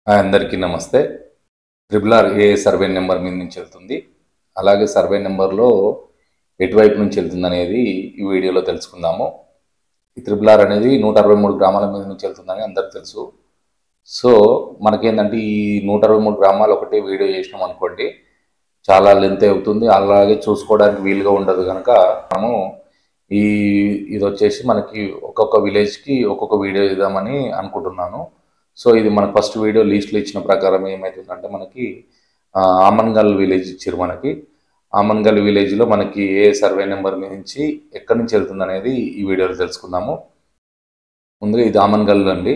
అందరికీ నమస్తే. Triple R ఏ survey number మీద నుంచి వెళ్తుంది, అలాగే సర్వే నెంబర్లో ఎటువైపు నుంచి వెళ్తుందనేది ఈ వీడియోలో తెలుసుకుందాము. ఈ ట్రిపుల్ ఆర్ అనేది 163 గ్రామాల మీద నుంచి వెళ్తుందని అందరికీ తెలుసు. సో మనకేంటంటే ఈ 163 గ్రామాలు ఒకటే వీడియో చేసినాం అనుకోండి, చాలా లెంత్ అవుతుంది, అలాగే చూసుకోవడానికి వీలుగా ఉండదు. కనుక మనము ఇది వచ్చేసి మనకి ఒక్కొక్క విలేజ్కి ఒక్కొక్క వీడియో ఇద్దామని అనుకుంటున్నాను. సో ఇది మనకు ఫస్ట్ వీడియో లిస్ట్లో ఇచ్చిన ప్రకారం ఏమవుతుందంటే మనకి ఆమన్గల్ విలేజ్ ఇచ్చారు. మనకి ఆమన్గల్ విలేజ్లో మనకి ఏ సర్వే నెంబర్ నుంచి ఎక్కడి నుంచి వెళ్తుంది అనేది ఈ వీడియోలో తెలుసుకుందాము. ముందుగా ఇది ఆమన్గల్ అండి,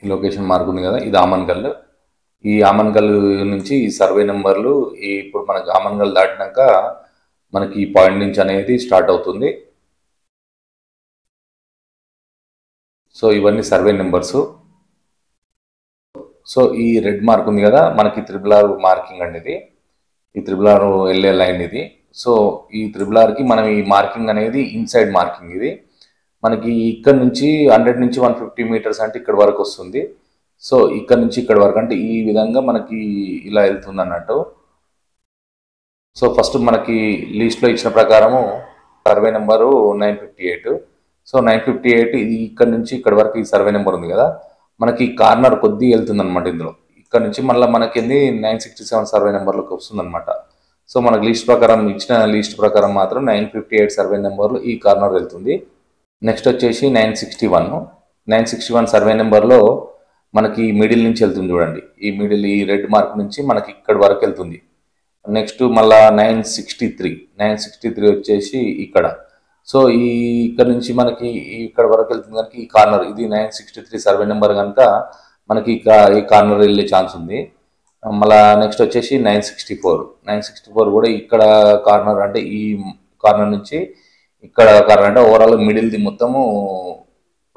ఈ లొకేషన్ మార్క్ ఉంది కదా, ఇది ఆమన్గల్. ఈ ఆమన్గల్ నుంచి ఈ సర్వే నెంబర్లు ఇప్పుడు మనకి ఆమన్గల్ దాటినాక మనకి ఈ పాయింట్ నుంచి అనేది స్టార్ట్ అవుతుంది. సో ఇవన్నీ సర్వే నెంబర్స్. సో ఈ రెడ్ మార్క్ ఉంది కదా, మనకి ట్రిపుల్ ఆర్ మార్కింగ్ అండి ఇది. ఈ ట్రిపుల్ ఆర్ వెళ్ళే లైన్ ఇది. సో ఈ ట్రిపుల్ ఆర్కి మనం ఈ మార్కింగ్ అనేది ఇన్సైడ్ మార్కింగ్. ఇది మనకి ఇక్కడ నుంచి 100 నుంచి 150 మీటర్స్ అంటే ఇక్కడ వరకు వస్తుంది. సో ఇక్కడ నుంచి ఇక్కడ వరకు అంటే ఈ విధంగా మనకి ఇలా వెళ్తుంది అన్నట్టు. సో ఫస్ట్ మనకి లిస్ట్లో ఇచ్చిన ప్రకారము సర్వే నెంబరు 958. సో 958 ఇది ఇక్కడ నుంచి ఇక్కడ వరకు ఈ సర్వే నెంబర్ ఉంది కదా, మనకి కార్నర్ కొద్ది వెళ్తుంది అనమాట. ఇందులో ఇక్కడ నుంచి మళ్ళీ మనకి 967 సర్వే నెంబర్లోకి వస్తుంది అనమాట. సో మనకి లిస్ట్ ప్రకారం ఇచ్చిన లిస్ట్ ప్రకారం మాత్రం 958 సర్వే నెంబర్లో ఈ కార్నర్ వెళ్తుంది. నెక్స్ట్ వచ్చేసి 961 సర్వే నెంబర్లో మనకి మిడిల్ నుంచి వెళ్తుంది చూడండి. ఈ మిడిల్ ఈ రెడ్ మార్క్ నుంచి మనకి ఇక్కడ వరకు వెళ్తుంది. నెక్స్ట్ మళ్ళా 963 వచ్చేసి ఇక్కడ. సో ఇక్కడ నుంచి మనకి ఇక్కడ వరకు వెళ్తుంది కనుక ఈ కార్నర్ ఇది 963 సర్వే నెంబర్ కనుక మనకి ఈ కార్నర్ వెళ్ళే ఛాన్స్ ఉంది. మళ్ళా నెక్స్ట్ వచ్చేసి 964 కూడా ఇక్కడ కార్నర్, అంటే ఈ కార్నర్ నుంచి ఇక్కడ కార్నర్ అంటే ఓవరాల్ మిడిల్ది మొత్తము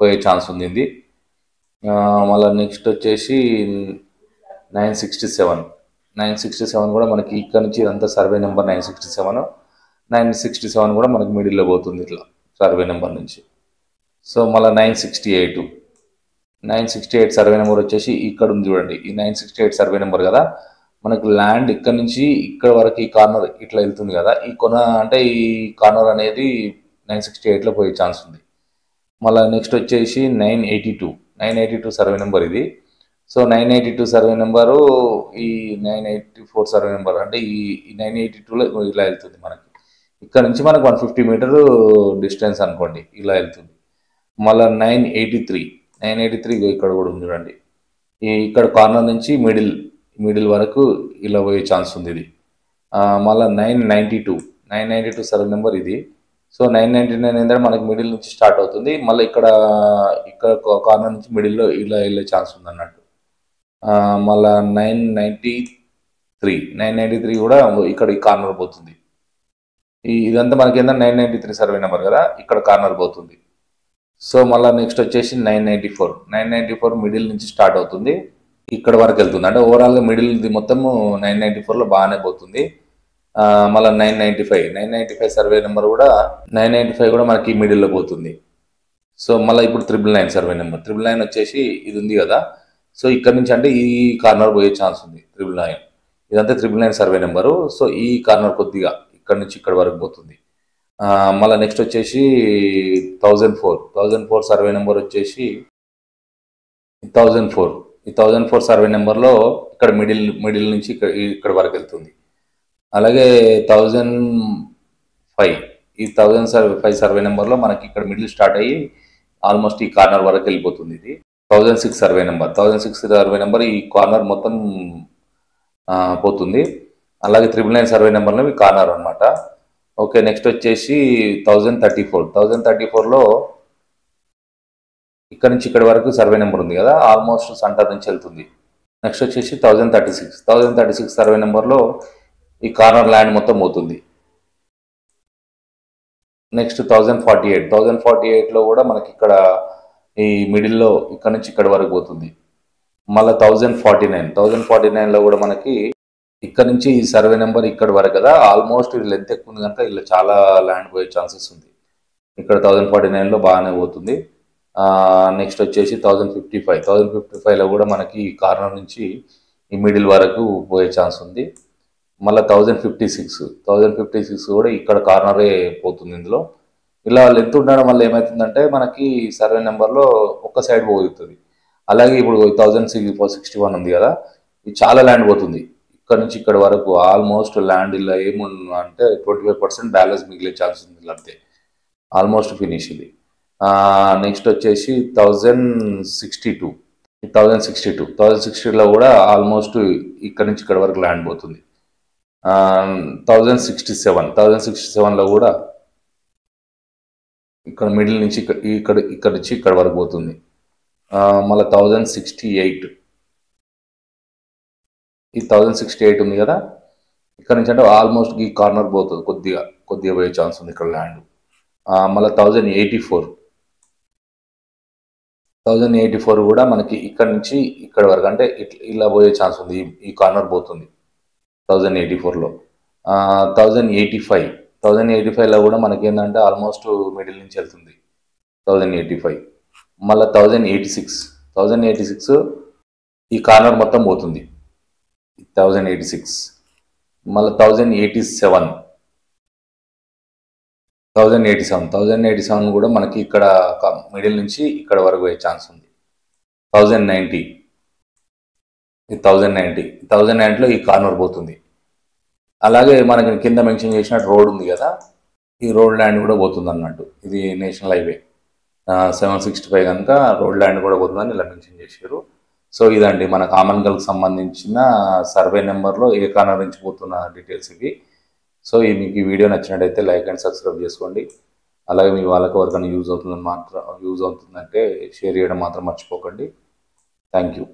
పోయే ఛాన్స్ ఉంది ఇది. మళ్ళీ నెక్స్ట్ వచ్చేసి 967 కూడా మనకి ఇక్కడ నుంచి ఇదంతా సర్వే నెంబర్ 967 కూడా మనకి మిడిల్లో పోతుంది ఇట్లా సర్వే నెంబర్ నుంచి. సో మళ్ళీ 968 సర్వే నెంబర్ వచ్చేసి ఇక్కడ ఉంది చూడండి. ఈ 968 సర్వే నెంబర్ కదా, మనకు ల్యాండ్ ఇక్కడ నుంచి ఇక్కడ వరకు ఈ కార్నర్ ఇట్లా వెళ్తుంది కదా, ఈ కొన అంటే ఈ కార్నర్ అనేది 968లో పోయే ఛాన్స్ ఉంది. మళ్ళీ నెక్స్ట్ వచ్చేసి 982 సర్వే నెంబర్ ఇది. సో 982 సర్వే నెంబరు ఈ 984 సర్వే నెంబర్ అంటే ఈ 982లో ఇలా వెళ్తుంది మనకి. ఇక్కడ నుంచి మనకు 150 మీటర్ డిస్టెన్స్ అనుకోండి, ఇలా వెళ్తుంది. మళ్ళీ 983 ఇక్కడ కూడా ఉంది చూడండి. ఇక్కడ కార్నర్ నుంచి మిడిల్ వరకు ఇలా పోయే ఛాన్స్ ఉంది ఇది. మళ్ళీ 992 సర్వే నెంబర్ ఇది. సో 999 ఏంటంటే మనకి మిడిల్ నుంచి స్టార్ట్ అవుతుంది, మళ్ళీ ఇక్కడ కార్నర్ నుంచి మిడిల్లో ఇలా వెళ్ళే ఛాన్స్ ఉంది అన్నట్టు. మళ్ళీ 993 కూడా ఇక్కడ ఈ కార్నర్ పోతుంది. ఇదంతా మనకి ఏంటంటే 993 సర్వే నెంబర్ కదా, ఇక్కడ కార్నర్ పోతుంది. సో మళ్ళీ నెక్స్ట్ వచ్చేసి 994 మిడిల్ నుంచి స్టార్ట్ అవుతుంది, ఇక్కడ వరకు వెళ్తుంది. అంటే ఓవరాల్గా మిడిల్ది మొత్తము 994లో బాగానే పోతుంది. మళ్ళీ 995 సర్వే నెంబర్ కూడా 995 కూడా మనకి మిడిల్లో పోతుంది. సో మళ్ళీ ఇప్పుడు 999 సర్వే నెంబర్. 999 వచ్చేసి ఇది ఉంది కదా, సో ఇక్కడ నుంచి అంటే ఈ కార్నర్ పోయే ఛాన్స్ ఉంది 999. ఇదంతా 999 సర్వే నెంబరు. సో ఈ కార్నర్ కొద్దిగా ఇక్కడ నుంచి ఇక్కడ వరకు పోతుంది. మళ్ళీ నెక్స్ట్ వచ్చేసి 1004 సర్వే నెంబర్ వచ్చేసి 1004 సర్వే నెంబర్లో ఇక్కడ మిడిల్ నుంచి ఇక్కడ వరకు వెళ్తుంది. అలాగే 1005 సర్వే నెంబర్లో మనకి ఇక్కడ మిడిల్ స్టార్ట్ అయ్యి ఆల్మోస్ట్ ఈ కార్నర్ వరకు వెళ్ళిపోతుంది. ఇది 1006 సర్వే నెంబర్ ఈ కార్నర్ మొత్తం పోతుంది. అలాగే 999 సర్వే నెంబర్లో ఈ కార్నర్ అనమాట. ఓకే, నెక్స్ట్ వచ్చేసి 1034లో ఇక్కడ నుంచి ఇక్కడ వరకు సర్వే నెంబర్ ఉంది కదా, ఆల్మోస్ట్ సెంటర్ నుంచి వెళ్తుంది. నెక్స్ట్ వచ్చేసి 1036 సర్వే నెంబర్లో ఈ కార్నర్ ల్యాండ్ మొత్తం పోతుంది. నెక్స్ట్ 1048లో కూడా మనకి ఇక్కడ ఈ మిడిల్లో ఇక్కడ నుంచి ఇక్కడ వరకు పోతుంది. మళ్ళీ 1049లో కూడా మనకి ఇక్కడ నుంచి ఈ సర్వే నెంబర్ ఇక్కడ వరకు కదా, ఆల్మోస్ట్ ఇది లెంత్ ఎక్కువ ఉంది కనుక ఇలా చాలా ల్యాండ్ పోయే ఛాన్సెస్ ఉంది. ఇక్కడ 1049లో బాగానే పోతుంది. నెక్స్ట్ వచ్చేసి 1055లో కూడా మనకి కార్నర్ నుంచి ఈ మిడిల్ వరకు పోయే ఛాన్స్ ఉంది. మళ్ళీ 1056 కూడా ఇక్కడ కార్నరే పోతుంది ఇందులో. ఇలా లెంత్ ఉండడం వల్ల ఏమవుతుందంటే మనకి సర్వే నెంబర్లో ఒక్క సైడ్ పోతుంది. అలాగే ఇప్పుడు 1061 ఉంది కదా, ఇది చాలా ల్యాండ్ పోతుంది. ఇక్కడ నుంచి ఇక్కడ వరకు ఆల్మోస్ట్ ల్యాండ్ ఇలా ఏముంది అంటే 25% బ్యాలెన్స్ మిగిలే ఛాన్స్ ఉంది అంతే. ఆల్మోస్ట్ ఫినిష్ ఇది. నెక్స్ట్ వచ్చేసి 1062లో కూడా ఆల్మోస్ట్ ఇక్కడ నుంచి ఇక్కడ వరకు ల్యాండ్ పోతుంది. 1067లో కూడా ఇక్కడ మిడిల్ నుంచి ఇక్కడ నుంచి ఇక్కడ వరకు పోతుంది. మళ్ళీ 1068 ఉంది కదా, ఇక్కడ నుంచి అంటే ఆల్మోస్ట్ ఈ కార్నర్ పోతుంది, కొద్దిగా పోయే ఛాన్స్ ఉంది ఇక్కడ ల్యాండ్. మళ్ళీ 1084 కూడా మనకి ఇక్కడ నుంచి ఇక్కడ వరకు అంటే ఇలా పోయే ఛాన్స్ ఉంది, ఈ కార్నర్ పోతుంది 1084లో. 1085లో కూడా మనకి ఏంటంటే ఆల్మోస్ట్ మిడిల్ నుంచి వెళ్తుంది 1085. మళ్ళీ 1086 ఈ కార్నర్ మొత్తం పోతుంది 1086. మళ్ళీ 1087 కూడా మనకి ఇక్కడ మిడిల్ నుంచి ఇక్కడ వరకు పోయే ఛాన్స్ ఉంది. 1090లో ఈ కార్నర్ పోతుంది. అలాగే మనకి కింద మెన్షన్ చేసినట్టు రోడ్ ఉంది కదా, ఈ రోడ్ ల్యాండ్ కూడా పోతుంది అన్నట్టు. ఇది నేషనల్ హైవే 765 కనుక రోడ్ ల్యాండ్ కూడా పోతుందని ఇలా మెన్షన్ చేశారు. సో ఇదండి మన కామన్ గల్కి సంబంధించిన సర్వే నెంబర్లో ఏ కార్నర్ నుంచి పోతున్న డీటెయిల్స్ ఇవి. సో మీకు ఈ వీడియో నచ్చినట్టయితే లైక్ అండ్ సబ్స్క్రైబ్ చేసుకోండి. అలాగే మీ వాళ్ళకి ఎవరికైనా యూజ్ అవుతుందంటే షేర్ చేయడం మాత్రం మర్చిపోకండి. Thank you.